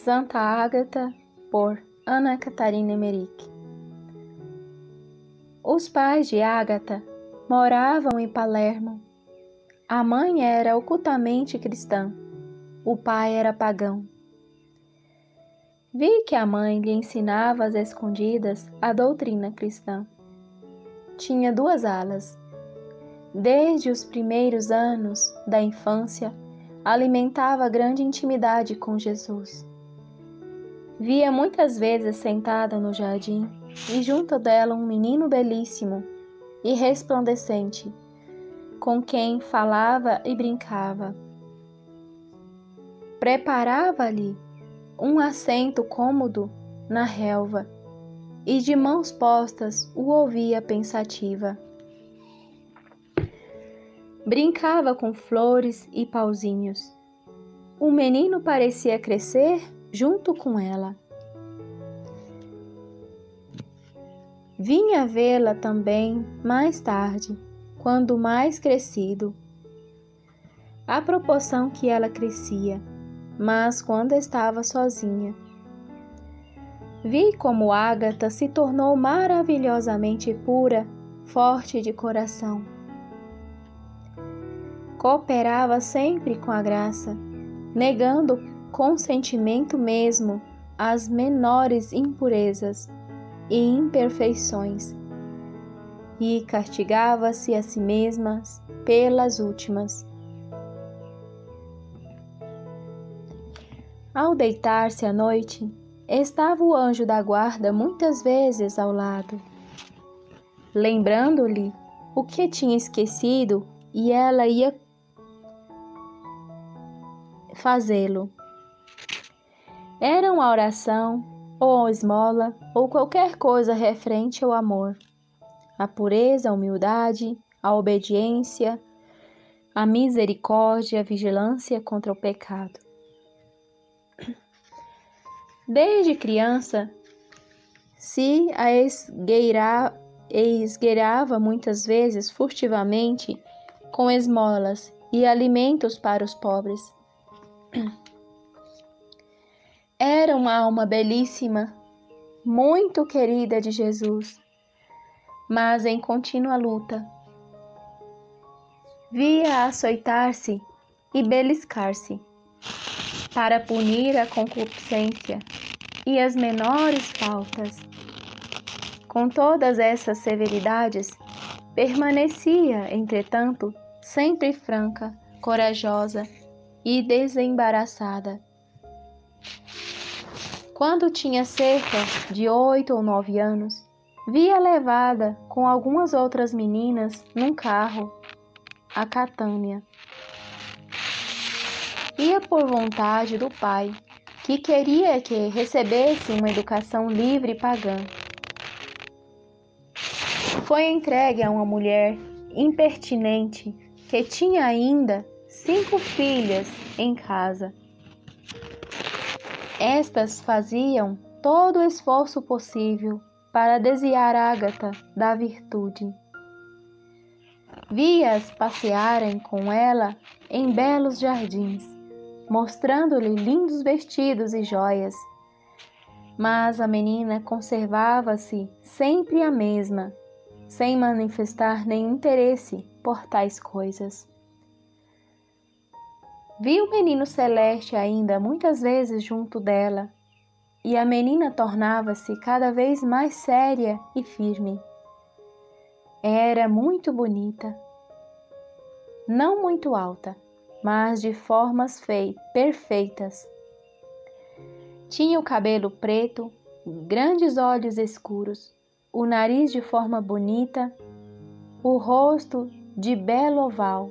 Santa Ágata, por Ana Catarina Emmerich. Os pais de Ágata moravam em Palermo. A mãe era ocultamente cristã, o pai era pagão. Vi que a mãe lhe ensinava às escondidas a doutrina cristã. Tinha duas alas. Desde os primeiros anos da infância, alimentava grande intimidade com Jesus. Via muitas vezes sentada no jardim e junto dela um menino belíssimo e resplandecente, com quem falava e brincava. Preparava-lhe um assento cômodo na relva e de mãos postas o ouvia pensativa. Brincava com flores e pauzinhos. O menino parecia crescer junto com ela. Vinha vê-la também mais tarde, quando mais crescido, à proporção que ela crescia, mas quando estava sozinha. Vi como Ágata se tornou maravilhosamente pura, forte de coração. Cooperava sempre com a graça, negando com sentimento mesmo as menores impurezas e imperfeições, e castigava-se a si mesma pelas últimas. Ao deitar-se à noite, estava o anjo da guarda muitas vezes ao lado, lembrando-lhe o que tinha esquecido, e ela ia fazê-lo. Era uma oração, ou esmola, ou qualquer coisa referente ao amor, à pureza, à humildade, à obediência, à misericórdia, à vigilância contra o pecado. Desde criança, se a esgueirava muitas vezes furtivamente com esmolas e alimentos para os pobres. Era uma alma belíssima, muito querida de Jesus, mas em contínua luta. Via açoitar-se e beliscar-se para punir a concupiscência e as menores faltas. Com todas essas severidades, permanecia, entretanto, sempre franca, corajosa e desembaraçada. Quando tinha cerca de 8 ou 9 anos, via levada com algumas outras meninas num carro a Catânia. Ia por vontade do pai, que queria que recebesse uma educação livre e pagã. Foi entregue a uma mulher impertinente que tinha ainda 5 filhas em casa. Estas faziam todo o esforço possível para desviar Ágata da virtude. Via-as passearem com ela em belos jardins, mostrando-lhe lindos vestidos e joias. Mas a menina conservava-se sempre a mesma, sem manifestar nenhum interesse por tais coisas. Vi o menino Celeste ainda muitas vezes junto dela, e a menina tornava-se cada vez mais séria e firme. Era muito bonita, não muito alta, mas de formas perfeitas. Tinha o cabelo preto, grandes olhos escuros, o nariz de forma bonita, o rosto de belo oval.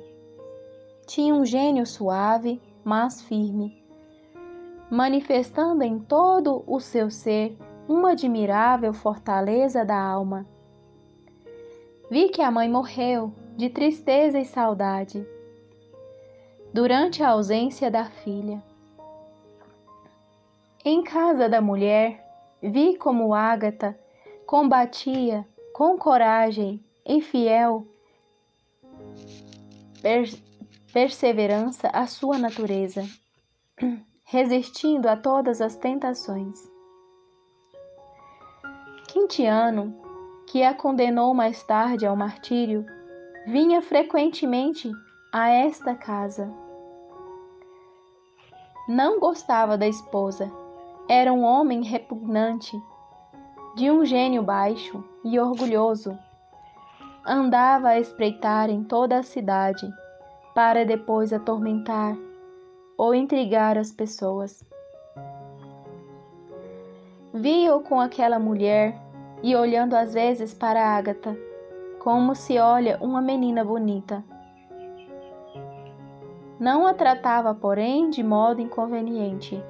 Tinha um gênio suave, mas firme, manifestando em todo o seu ser uma admirável fortaleza da alma. Vi que a mãe morreu de tristeza e saudade durante a ausência da filha. Em casa da mulher, vi como Ágata combatia com coragem e fiel perseverança a sua natureza, resistindo a todas as tentações. Quintiano, que a condenou mais tarde ao martírio, vinha frequentemente a esta casa. Não gostava da esposa, era um homem repugnante, de um gênio baixo e orgulhoso. Andava a espreitar em toda a cidade, para depois atormentar ou intrigar as pessoas. Vi-o com aquela mulher e olhando às vezes para Ágata, como se olha uma menina bonita. Não a tratava, porém, de modo inconveniente.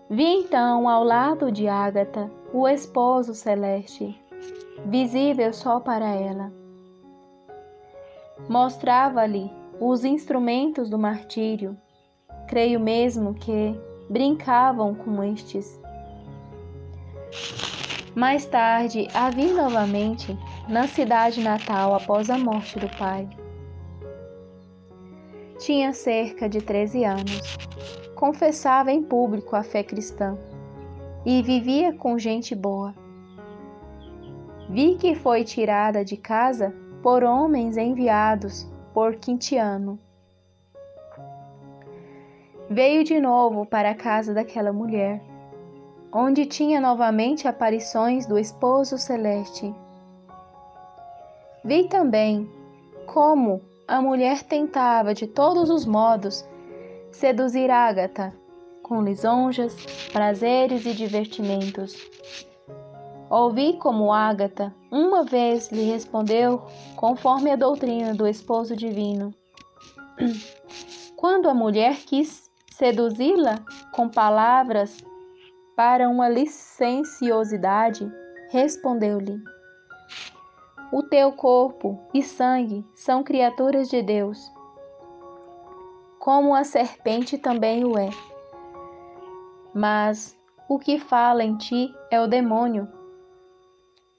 Vi então ao lado de Ágata o esposo celeste, visível só para ela. Mostrava-lhe os instrumentos do martírio, creio mesmo que brincavam com estes. Mais tarde a vi novamente na cidade natal após a morte do pai. Tinha cerca de 13 anos. Confessava em público a fé cristã e vivia com gente boa. Vi que foi tirada de casa por homens enviados por Quintiano. Veio de novo para a casa daquela mulher, onde tinha novamente aparições do esposo celeste. Vi também como a mulher tentava de todos os modos seduzir Ágata com lisonjas, prazeres e divertimentos. Ouvi como Ágata uma vez lhe respondeu conforme a doutrina do esposo divino. Quando a mulher quis seduzi-la com palavras para uma licenciosidade, respondeu-lhe: o teu corpo e sangue são criaturas de Deus, como a serpente também o é. Mas o que fala em ti é o demônio.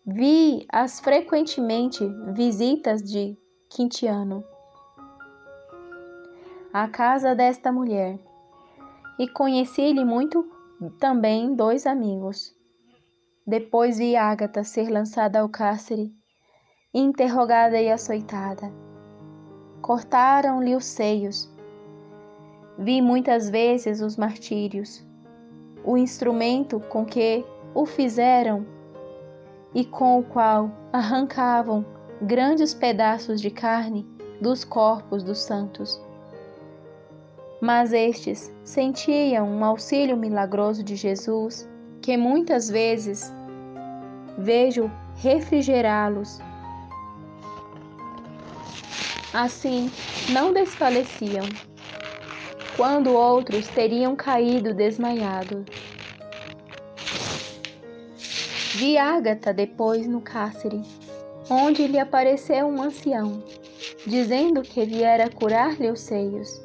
Vi as frequentemente visitas de Quintiano à casa desta mulher, e conheci-lhe muito também 2 amigos. Depois vi Ágata ser lançada ao cárcere, interrogada e açoitada. Cortaram-lhe os seios. Vi muitas vezes os martírios, o instrumento com que o fizeram e com o qual arrancavam grandes pedaços de carne dos corpos dos santos. Mas estes sentiam um auxílio milagroso de Jesus, que muitas vezes vejo refrigerá-los. Assim, não desfaleciam, quando outros teriam caído desmaiados. Vi Ágata depois no cárcere, onde lhe apareceu um ancião, dizendo que viera curar-lhe os seios.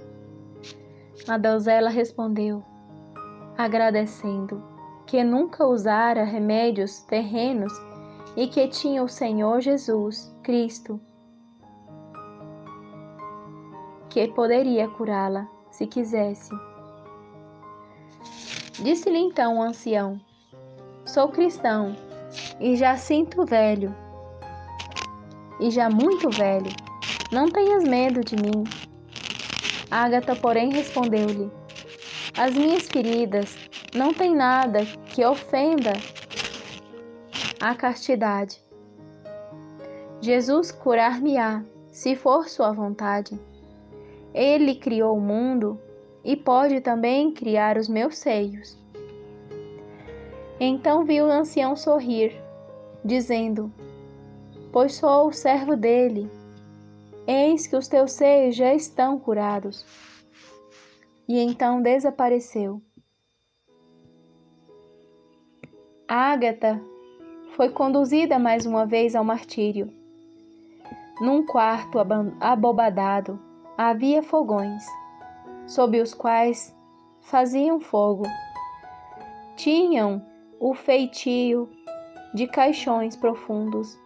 A donzela respondeu, agradecendo, que nunca usara remédios terrenos e que tinha o Senhor Jesus Cristo, que poderia curá-la, se quisesse. Disse-lhe então o ancião, sou cristão, e já sinto velho, e já muito velho, não tenhas medo de mim. Ágata, porém, respondeu-lhe, as minhas feridas não têm nada que ofenda a castidade. Jesus curar-me-á, se for sua vontade. Ele criou o mundo e pode também criar os meus seios. Então viu o ancião sorrir, dizendo, pois sou o servo dele, eis que os teus seios já estão curados. E então desapareceu. Ágata foi conduzida mais uma vez ao martírio. Num quarto abobadado havia fogões, sob os quais faziam fogo. Tinham o feitio de caixões profundos,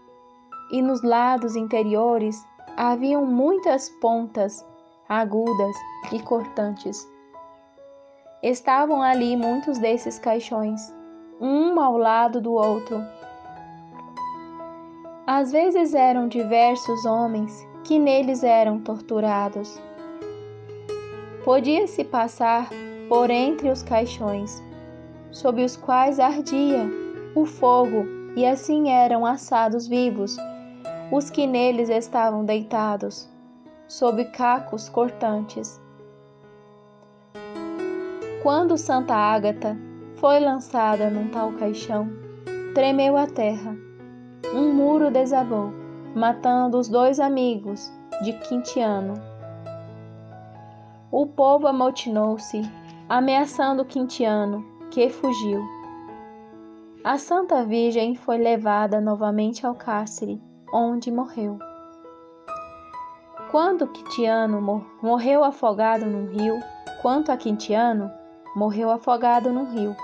e nos lados interiores haviam muitas pontas agudas e cortantes. estavam ali muitos desses caixões, um ao lado do outro. Às vezes eram diversos homens que neles eram torturados. Podia-se passar por entre os caixões, sob os quais ardia o fogo, e assim eram assados vivos os que neles estavam deitados, sob cacos cortantes. Quando Santa Ágata foi lançada num tal caixão, tremeu a terra. Um muro desabou, matando os 2 amigos de Quintiano. O povo amotinou-se, ameaçando Quintiano, que fugiu. A Santa Virgem foi levada novamente ao cárcere, onde morreu. Quando Quintiano morreu afogado num rio, quanto a Quintiano, morreu afogado num rio,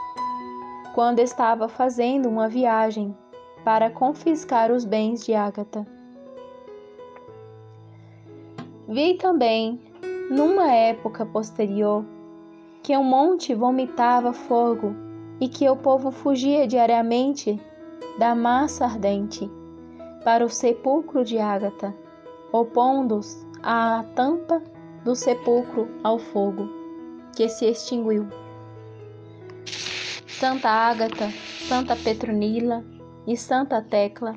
quando estava fazendo uma viagem para confiscar os bens de Ágata. Vi também, numa época posterior, que um monte vomitava fogo e que o povo fugia diariamente da massa ardente para o sepulcro de Ágata, opondo-os à tampa do sepulcro ao fogo, que se extinguiu. Santa Ágata, Santa Petronila e Santa Tecla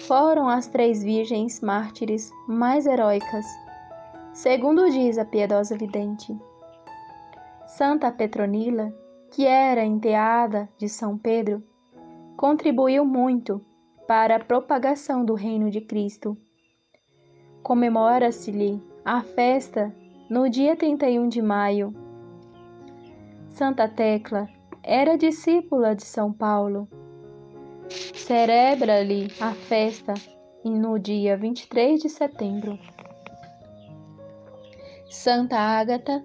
foram as 3 virgens mártires mais heróicas, segundo diz a piedosa vidente. Santa Petronila, que era enteada de São Pedro, contribuiu muito para a propagação do reino de Cristo. Comemora-se-lhe a festa no dia 31 de maio. Santa Tecla era discípula de São Paulo. Celebra-lhe a festa no dia 23 de setembro. Santa Ágata,